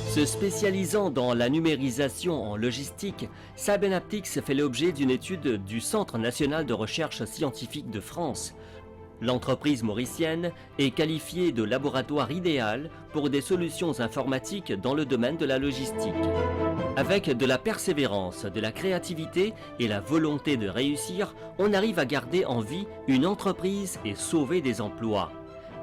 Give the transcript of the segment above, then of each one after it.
Se spécialisant dans la numérisation en logistique, Cybernaptics fait l'objet d'une étude du Centre national de recherche scientifique de France. L'entreprise mauricienne est qualifiée de laboratoire idéal pour des solutions informatiques dans le domaine de la logistique. Avec de la persévérance, de la créativité et la volonté de réussir, on arrive à garder en vie une entreprise et sauver des emplois.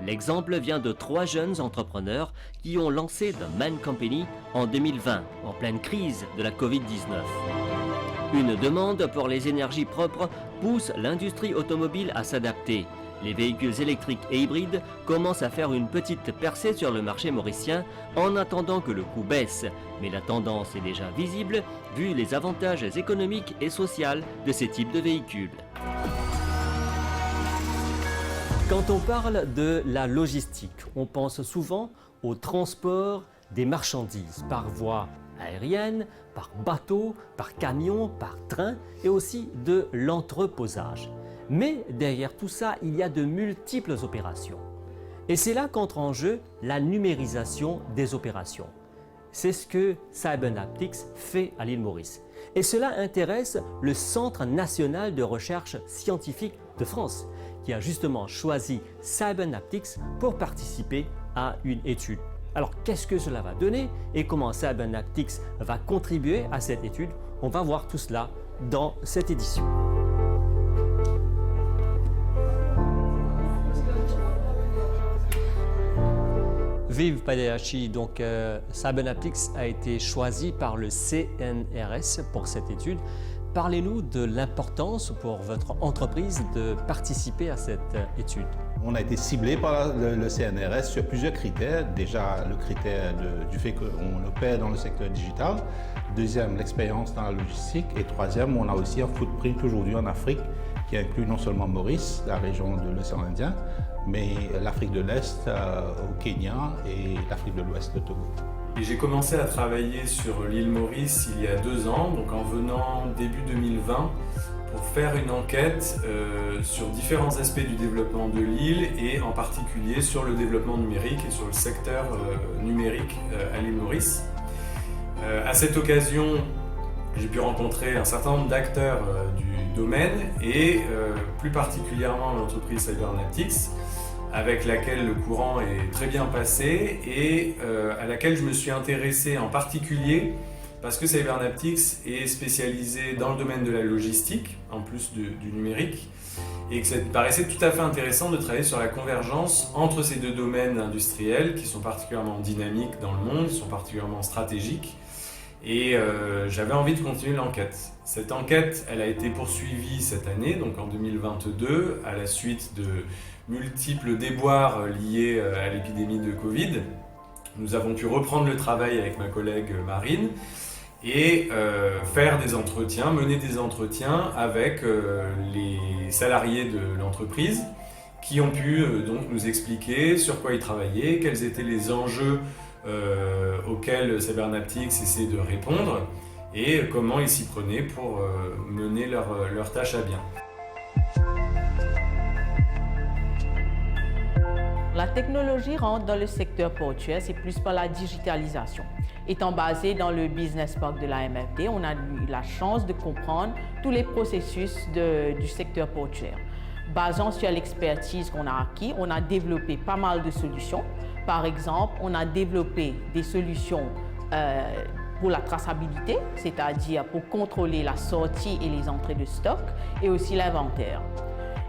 L'exemple vient de 3 jeunes entrepreneurs qui ont lancé The Man Company en 2020, en pleine crise de la Covid-19. Une demande pour les énergies propres pousse l'industrie automobile à s'adapter. Les véhicules électriques et hybrides commencent à faire une petite percée sur le marché mauricien en attendant que le coût baisse. Mais la tendance est déjà visible vu les avantages économiques et sociaux de ces types de véhicules. Quand on parle de la logistique, on pense souvent au transport des marchandises par voie aérienne, par bateau, par camion, par train et aussi de l'entreposage. Mais derrière tout ça, il y a de multiples opérations. Et c'est là qu'entre en jeu la numérisation des opérations. C'est ce que Cybernaptics fait à l'île Maurice. Et cela intéresse le Centre national de recherche scientifique de France, qui a justement choisi Cybernaptics pour participer à une étude. Alors qu'est-ce que cela va donner et comment Cybernaptics va contribuer à cette étude? On va voir tout cela dans cette édition. Vive Padeachi, donc Cybernaptics a été choisi par le CNRS pour cette étude. Parlez-nous de l'importance pour votre entreprise de participer à cette étude. On a été ciblé par le CNRS sur plusieurs critères. Déjà, le critère du fait qu'on opère dans le secteur digital. Deuxième, l'expérience dans la logistique. Et troisième, on a aussi un footprint aujourd'hui en Afrique qui inclut non seulement Maurice, la région de l'océan Indien, mais l'Afrique de l'Est au Kenya et l'Afrique de l'Ouest, le Togo. J'ai commencé à travailler sur l'île Maurice il y a 2 ans, donc en venant début 2020, pour faire une enquête sur différents aspects du développement de l'île et en particulier sur le développement numérique et sur le secteur numérique à l'île Maurice. À cette occasion, j'ai pu rencontrer un certain nombre d'acteurs du domaine et plus particulièrement l'entreprise Cybernaptics, avec laquelle le courant est très bien passé et à laquelle je me suis intéressé en particulier parce que Cybernaptics est spécialisé dans le domaine de la logistique, en plus du numérique, et que ça me paraissait tout à fait intéressant de travailler sur la convergence entre ces 2 domaines industriels qui sont particulièrement dynamiques dans le monde, qui sont particulièrement stratégiques. Et j'avais envie de continuer l'enquête. Cette enquête, elle a été poursuivie cette année, donc en 2022, à la suite de multiples déboires liés à l'épidémie de Covid. Nous avons pu reprendre le travail avec ma collègue Marine et faire des entretiens, mener des entretiens avec les salariés de l'entreprise qui ont pu donc nous expliquer sur quoi ils travaillaient, quels étaient les enjeux auxquels Cybernaptics essaie de répondre et comment ils s'y prenaient pour mener leur tâche à bien. La technologie rentre dans le secteur portuaire, c'est plus par la digitalisation. Étant basé dans le Business Park de la MFD, on a eu la chance de comprendre tous les processus du secteur portuaire. Basant sur l'expertise qu'on a acquis, on a développé pas mal de solutions. Par exemple, on a développé des solutions pour la traçabilité, c'est-à-dire pour contrôler la sortie et les entrées de stock, et aussi l'inventaire.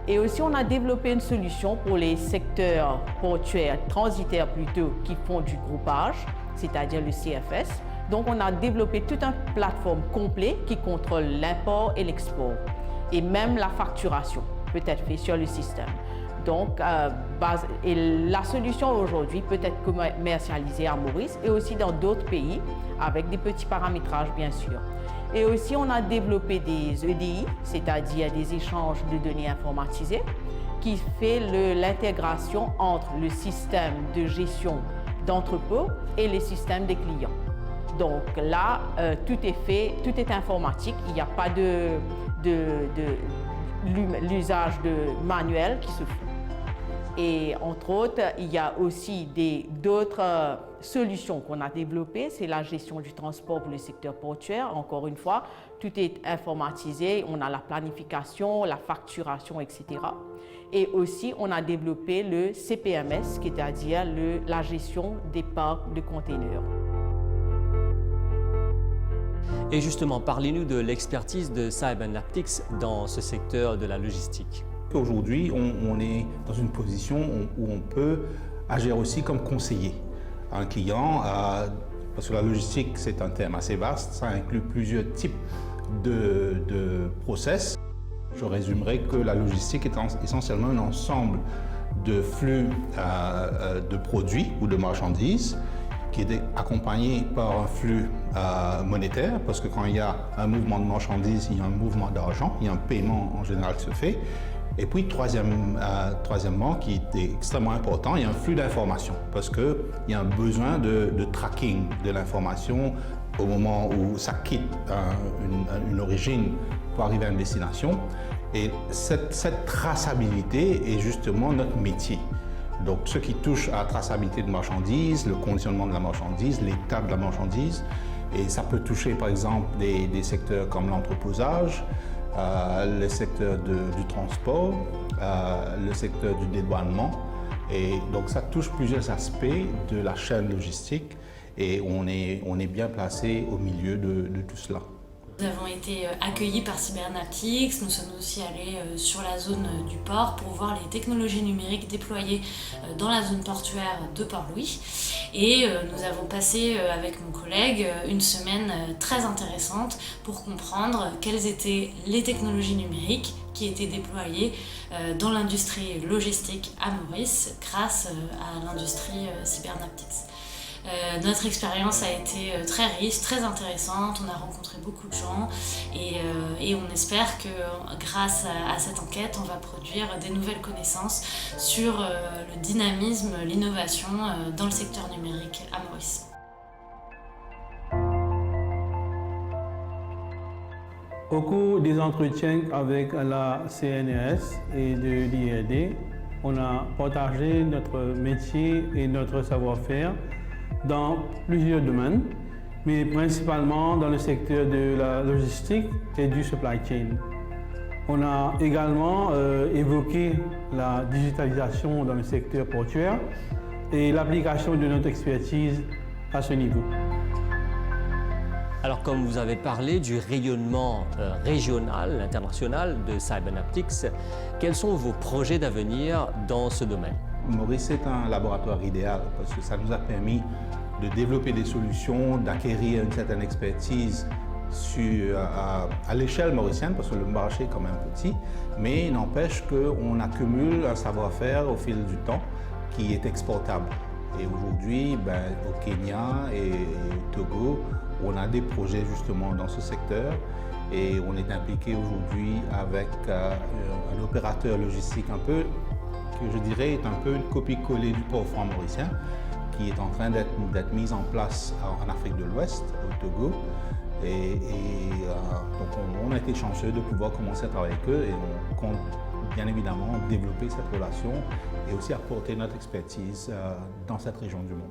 Et aussi, on a développé une solution pour les secteurs portuaires, transitaires plutôt, qui font du groupage, c'est-à-dire le CFS. Donc, on a développé toute une plateforme complète qui contrôle l'import et l'export, et même la facturation peut être faite sur le système. Donc, et la solution aujourd'hui peut être commercialisée à Maurice et aussi dans d'autres pays avec des petits paramétrages bien sûr. Et aussi, on a développé des EDI, c'est-à-dire des échanges de données informatisés, qui fait l'intégration entre le système de gestion d'entrepôt et les systèmes des clients. Donc là, tout est fait, tout est informatique, il n'y a pas l'usage de manuel qui se fait. Et entre autres, il y a aussi d'autres solutions qu'on a développées. C'est la gestion du transport pour le secteur portuaire. Encore une fois, tout est informatisé. On a la planification, la facturation, etc. Et aussi, on a développé le CPMS, c'est-à-dire la gestion des parcs de containers. Et justement, parlez-nous de l'expertise de Cybernaptics dans ce secteur de la logistique. Aujourd'hui, on est dans une position où on peut agir aussi comme conseiller à un client, parce que la logistique, c'est un terme assez vaste, ça inclut plusieurs types de process. Je résumerai que la logistique est essentiellement un ensemble de flux de produits ou de marchandises qui est accompagné par un flux monétaire, parce que quand il y a un mouvement de marchandises, il y a un mouvement d'argent, il y a un paiement en général qui se fait. Et puis, troisièmement, qui est extrêmement important, il y a un flux d'informations, parce qu'il y a un besoin de tracking de l'information au moment où ça quitte une origine pour arriver à une destination. Et cette traçabilité est justement notre métier. Donc, ce qui touche à la traçabilité de marchandises, le conditionnement de la marchandise, l'état de la marchandise, et ça peut toucher par exemple des secteurs comme l'entreposage, le secteur du transport, le secteur du dédouanement. Et donc ça touche plusieurs aspects de la chaîne logistique et on est bien placé au milieu de tout cela. Nous avons été accueillis par Cybernaptics, nous sommes aussi allés sur la zone du port pour voir les technologies numériques déployées dans la zone portuaire de Port-Louis. Et nous avons passé avec mon collègue une semaine très intéressante pour comprendre quelles étaient les technologies numériques qui étaient déployées dans l'industrie logistique à Maurice grâce à l'industrie Cybernaptics. Notre expérience a été très riche, très intéressante, on a rencontré beaucoup de gens et on espère que grâce à cette enquête, on va produire des nouvelles connaissances sur le dynamisme, l'innovation dans le secteur numérique à Maurice. Au cours des entretiens avec la CNRS et de l'IRD, on a partagé notre métier et notre savoir-faire dans plusieurs domaines, mais principalement dans le secteur de la logistique et du supply chain. On a également évoqué la digitalisation dans le secteur portuaire et l'application de notre expertise à ce niveau. Alors, comme vous avez parlé du rayonnement régional, international de Cybernaptics, quels sont vos projets d'avenir dans ce domaine? Maurice est un laboratoire idéal parce que ça nous a permis de développer des solutions, d'acquérir une certaine expertise à l'échelle mauricienne, parce que le marché est quand même petit, mais il n'empêche qu'on accumule un savoir-faire au fil du temps qui est exportable. Et aujourd'hui, au Kenya et au Togo, on a des projets justement dans ce secteur et on est impliqué aujourd'hui avec un opérateur logistique un peu, que je dirais est un peu une copie-collée du port franc mauricien, qui est en train d'être mise en place en Afrique de l'Ouest, au Togo. Donc on a été chanceux de pouvoir commencer à travailler avec eux et on compte bien évidemment développer cette relation et aussi apporter notre expertise dans cette région du monde.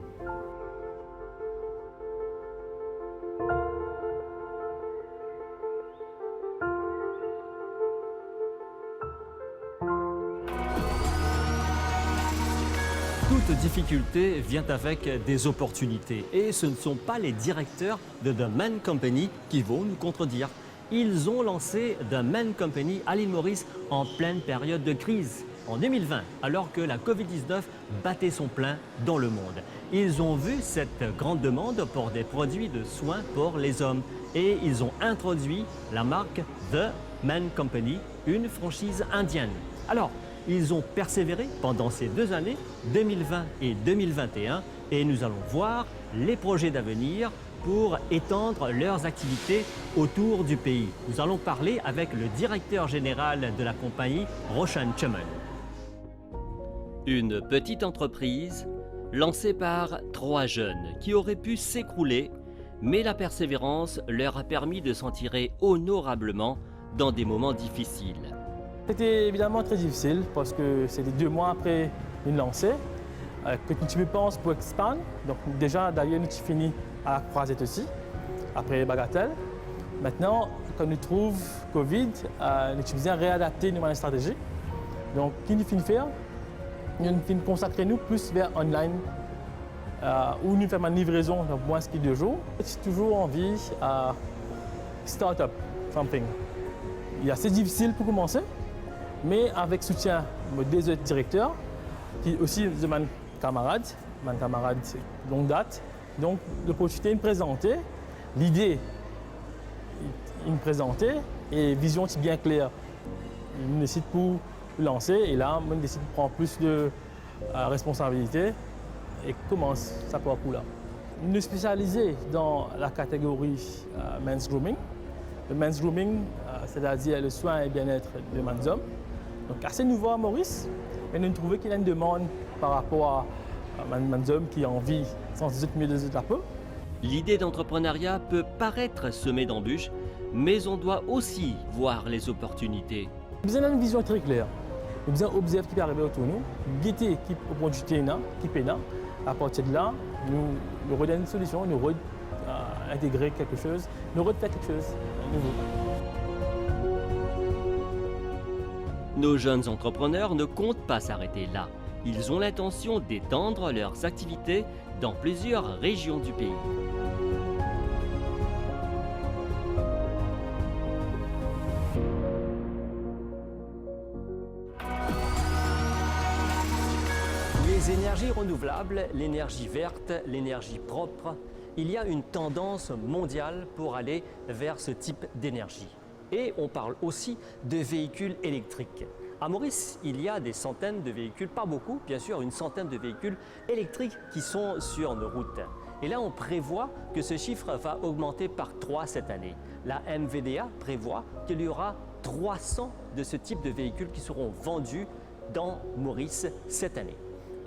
Toute difficulté vient avec des opportunités et ce ne sont pas les directeurs de The Man Company qui vont nous contredire. Ils ont lancé The Man Company à l'île Maurice en pleine période de crise, en 2020, alors que la Covid-19 battait son plein dans le monde. Ils ont vu cette grande demande pour des produits de soins pour les hommes et ils ont introduit la marque The Man Company, une franchise indienne. Alors, ils ont persévéré pendant ces 2 années, 2020 et 2021, et nous allons voir les projets d'avenir pour étendre leurs activités autour du pays. Nous allons parler avec le directeur général de la compagnie, Roshan Chaman. Une petite entreprise lancée par 3 jeunes qui auraient pu s'écrouler, mais la persévérance leur a permis de s'en tirer honorablement dans des moments difficiles. C'était évidemment très difficile parce que c'était 2 mois après une lancée. Que tu penses pour expandre. Donc déjà, d'ailleurs, nous finissons à la croisette aussi, après les bagatelles. Maintenant, quand nous trouvons Covid, nous devons réadapter nos stratégies. Donc, ce que nous finissons faire, nous finissons consacrer nous plus vers online, où nous faisons une livraison dans moins de 2 jours. C'est toujours envie start-up, something. C'est difficile pour commencer, mais avec le soutien de deux autres directeurs, qui aussi de mes camarades de longue date. Donc, l'opportunité de me présenter, l'idée, il me présenter et la vision est bien claire. Il décide pour lancer et là, il décide de prendre plus de responsabilité et commence sa parcours là. Nous spécialisés dans la catégorie men's grooming. Le men's grooming, c'est-à-dire le soin et bien-être de men's hommes. Donc, assez nouveau à Maurice, mais nous trouvons qu'il y a une demande par rapport à men's hommes qui ont envie sans doute mieux de la peau. L'idée d'entrepreneuriat peut paraître semée d'embûches, mais on doit aussi voir les opportunités. Nous avons une vision très claire. Nous avons observé ce qui peut arriver autour de nous, guetter qui opportunité qui peut là. À partir de là, nous redonnons une solution, nous intégrer quelque chose, nous refaire quelque chose de nouveau. Nos jeunes entrepreneurs ne comptent pas s'arrêter là. Ils ont l'intention d'étendre leurs activités dans plusieurs régions du pays. Les énergies renouvelables, l'énergie verte, l'énergie propre, il y a une tendance mondiale pour aller vers ce type d'énergie. Et on parle aussi de véhicules électriques. À Maurice, il y a des centaines de véhicules, pas beaucoup, bien sûr, une centaine de véhicules électriques qui sont sur nos routes. Et là, on prévoit que ce chiffre va augmenter par 3 cette année. La MVDA prévoit qu'il y aura 300 de ce type de véhicules qui seront vendus dans Maurice cette année.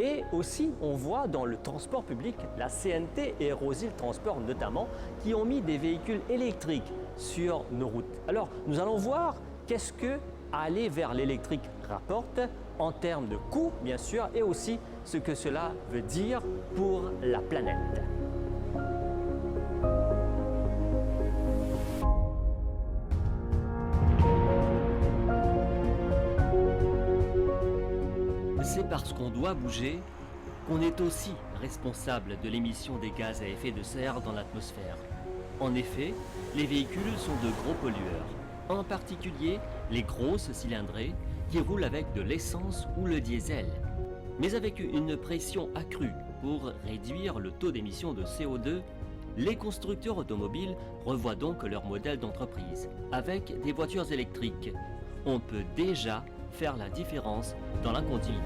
Et aussi, on voit dans le transport public, la CNT et Rosil Transport notamment, qui ont mis des véhicules électriques sur nos routes. Alors, nous allons voir qu'est-ce que aller vers l'électrique rapporte en termes de coûts, bien sûr, et aussi ce que cela veut dire pour la planète. C'est parce qu'on doit bouger qu'on est aussi responsable de l'émission des gaz à effet de serre dans l'atmosphère. En effet, les véhicules sont de gros pollueurs, en particulier les grosses cylindrées qui roulent avec de l'essence ou le diesel. Mais avec une pression accrue pour réduire le taux d'émission de CO2, les constructeurs automobiles revoient donc leur modèle d'entreprise. Avec des voitures électriques, on peut déjà faire la différence dans la continuité.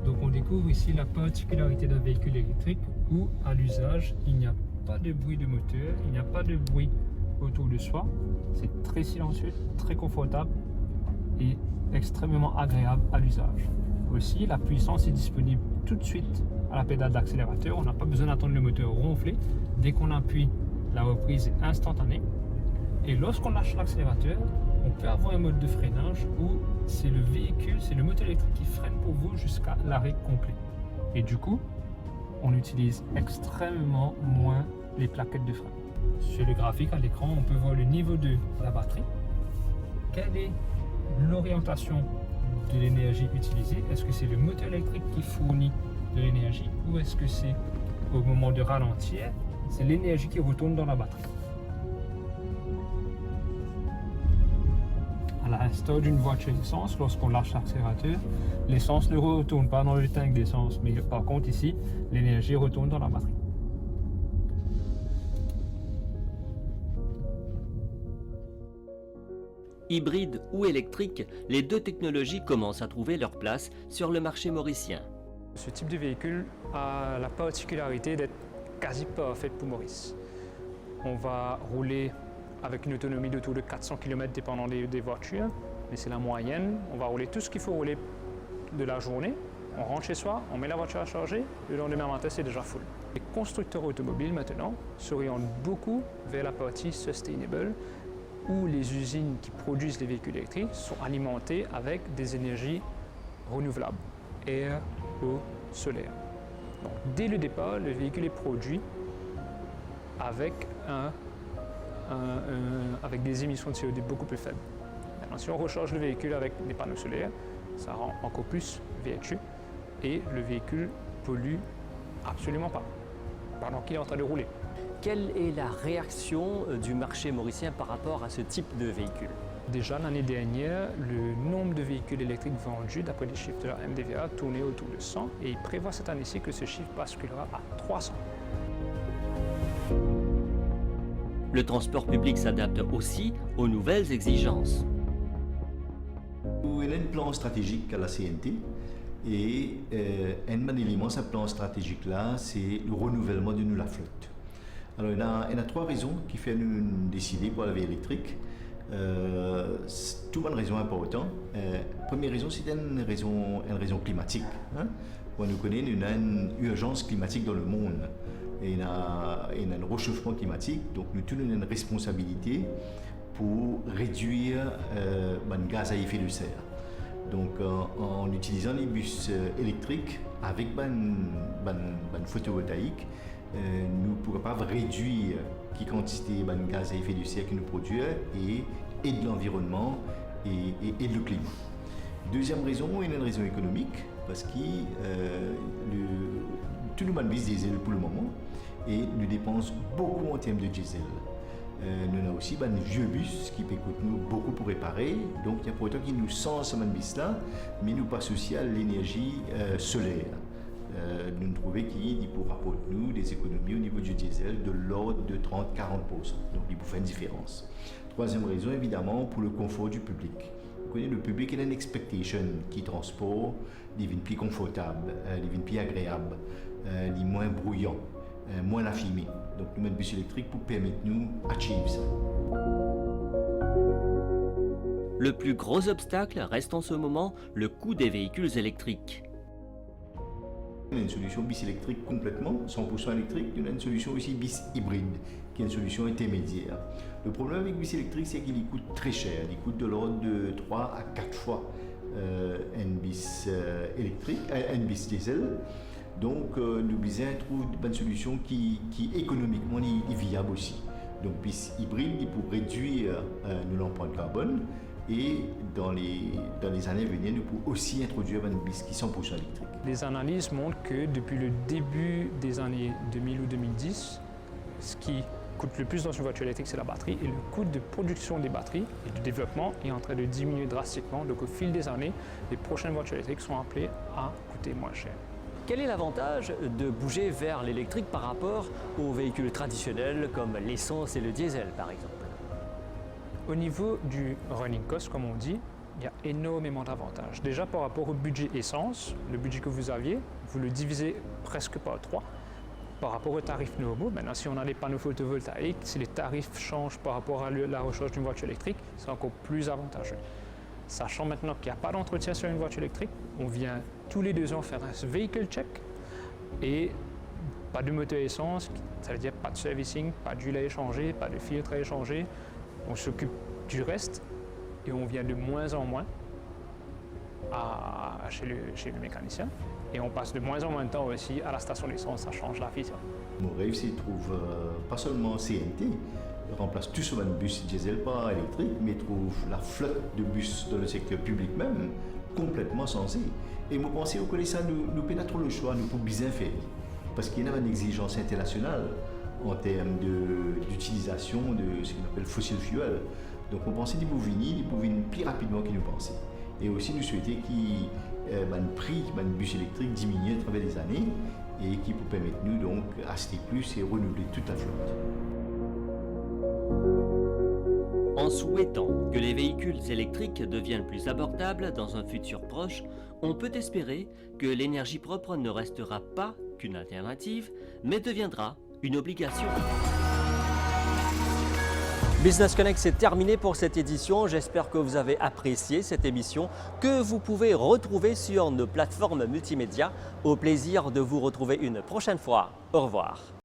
Donc on découvre ici la particularité d'un véhicule électrique où à l'usage il n'y a pas de bruit de moteur, il n'y a pas de bruit autour de soi. C'est très silencieux, très confortable et extrêmement agréable à l'usage. Aussi, la puissance est disponible tout de suite à la pédale d'accélérateur. On n'a pas besoin d'attendre le moteur ronfler. Dès qu'on appuie, la reprise est instantanée. Et lorsqu'on lâche l'accélérateur, on peut avoir un mode de freinage où c'est le véhicule, c'est le moteur électrique qui freine pour vous jusqu'à l'arrêt complet. Et du coup, on utilise extrêmement moins les plaquettes de frein. Sur le graphique à l'écran, on peut voir le niveau de la batterie. Quelle est l'orientation de l'énergie utilisée? Est-ce que c'est le moteur électrique qui fournit de l'énergie ou est-ce que c'est au moment de ralentir, c'est l'énergie qui retourne dans la batterie? À l'instar d'une voiture d'essence, lorsqu'on lâche l'accélérateur, l'essence ne retourne pas dans le tank d'essence, mais par contre ici, l'énergie retourne dans la batterie. Hybride ou électrique, les deux technologies commencent à trouver leur place sur le marché mauricien. Ce type de véhicule a la particularité d'être quasi parfait pour Maurice. On va rouler avec une autonomie d'autour de 400 km dépendant des voitures, mais c'est la moyenne. On va rouler tout ce qu'il faut rouler de la journée On rentre chez soi, on met la voiture à charger, le lendemain matin, c'est déjà full. Les constructeurs automobiles, maintenant, s'orientent beaucoup vers la partie sustainable, où les usines qui produisent les véhicules électriques sont alimentées avec des énergies renouvelables, air, eau, solaire. Donc, dès le départ, le véhicule est produit avec, avec des émissions de CO2 beaucoup plus faibles. Maintenant, si on recharge le véhicule avec des panneaux solaires, ça rend encore plus vertueux et le véhicule pollue absolument pas pendant qu'il est en train de rouler. Quelle est la réaction du marché mauricien par rapport à ce type de véhicule? Déjà l'année dernière, le nombre de véhicules électriques vendus, d'après les chiffres de la MDVA, tournait autour de 100 et il prévoit cette année-ci que ce chiffre basculera à 300. Le transport public s'adapte aussi aux nouvelles exigences. Il y a un plan stratégique à la CNT et un élément de ce plan stratégique-là, c'est le renouvellement de la flotte. Alors, il y a trois raisons qui font nous décider pour la vie électrique. Tout une raison importante. Première raison, c'est une raison climatique. Hein? On nous connaît, il y a une urgence climatique dans le monde. Et il y a un réchauffement climatique, donc nous avons une responsabilité pour réduire le gaz à effet de serre. Donc en utilisant les bus électriques avec une photovoltaïque, nous ne pourrons pas réduire la quantité de gaz à effet de serre que nous produisons et de l'environnement et de le climat. Deuxième raison, il y a une raison économique, parce que tout le monde bus diesel pour le moment et nous dépensons beaucoup en termes de diesel. Nous avons aussi des vieux bus qui coûtent nous beaucoup pour réparer, donc il y a pour autant qui nous sent ce bus là, mais nous passons aussi à l'énergie solaire. Nous trouvons qu'il pourra apporter nous des économies au niveau du diesel de l'ordre de 30-40%, donc il peut faire une différence. Troisième raison, évidemment, pour le confort du public. Vous connaissez, le public il a une expectation qui transport, des vignes plus confortables, des vignes plus agréables, des moins bruyants, moins la fumée. Donc nous mettons bus électrique pour permettre nous d'achieve ça. Le plus gros obstacle reste en ce moment le coût des véhicules électriques. On a une solution bis électrique complètement, 100% électrique, on a une solution aussi bis hybride, qui est une solution intermédiaire. Le problème avec bis électrique, c'est qu'il coûte très cher, il coûte de l'ordre de 3 à 4 fois un bis électrique, un bis diesel. Donc nous besoin trouver une solution qui économiquement est viable aussi. Donc bis hybride pour réduire l'empreinte carbone et dans les années à venir, nous pouvons aussi introduire un bis qui est 100% électrique. Les analyses montrent que depuis le début des années 2000 ou 2010, ce qui coûte le plus dans une voiture électrique, c'est la batterie, et le coût de production des batteries et du développement est en train de diminuer drastiquement. Donc au fil des années, les prochaines voitures électriques sont appelées à coûter moins cher. Quel est l'avantage de bouger vers l'électrique par rapport aux véhicules traditionnels comme l'essence et le diesel par exemple? Au niveau du running cost, comme on dit, il y a énormément d'avantages. Déjà par rapport au budget essence, le budget que vous aviez, vous le divisez presque par 3. Par rapport aux tarifs normaux, maintenant si on a les panneaux photovoltaïques, si les tarifs changent par rapport à la recharge d'une voiture électrique, c'est encore plus avantageux. Sachant maintenant qu'il n'y a pas d'entretien sur une voiture électrique, on vient tous les 2 ans faire un vehicle check et pas de moteur essence, ça veut dire pas de servicing, pas d'huile à échanger, pas de filtre à échanger. On s'occupe du reste et on vient de moins en moins chez le mécanicien. Et on passe de moins en moins de temps aussi à la station d'essence, ça change la vie. Mon rêve, c'est de trouver pas seulement CNT, remplace tout sur un bus diesel par électrique, mais trouve la flotte de bus dans le secteur public même complètement sensée. Et moi, pensez au collège ça, nous n'avons pas trop le choix, nous pouvons bien faire. Parce qu'il y a une exigence internationale en termes d'utilisation de ce qu'on appelle fossil fuel. Donc on pensait des venir plus rapidement qu'ils nous pensaient. Et aussi nous souhaiter que le prix du bus électrique diminue à travers les années et qui peut permettre nous donc acheter plus et renouveler toute la flotte. En souhaitant que les véhicules électriques deviennent plus abordables dans un futur proche, on peut espérer que l'énergie propre ne restera pas qu'une alternative, mais deviendra une obligation. Business Connect, c'est terminé pour cette édition. J'espère que vous avez apprécié cette émission que vous pouvez retrouver sur nos plateformes multimédia. Au plaisir de vous retrouver une prochaine fois. Au revoir.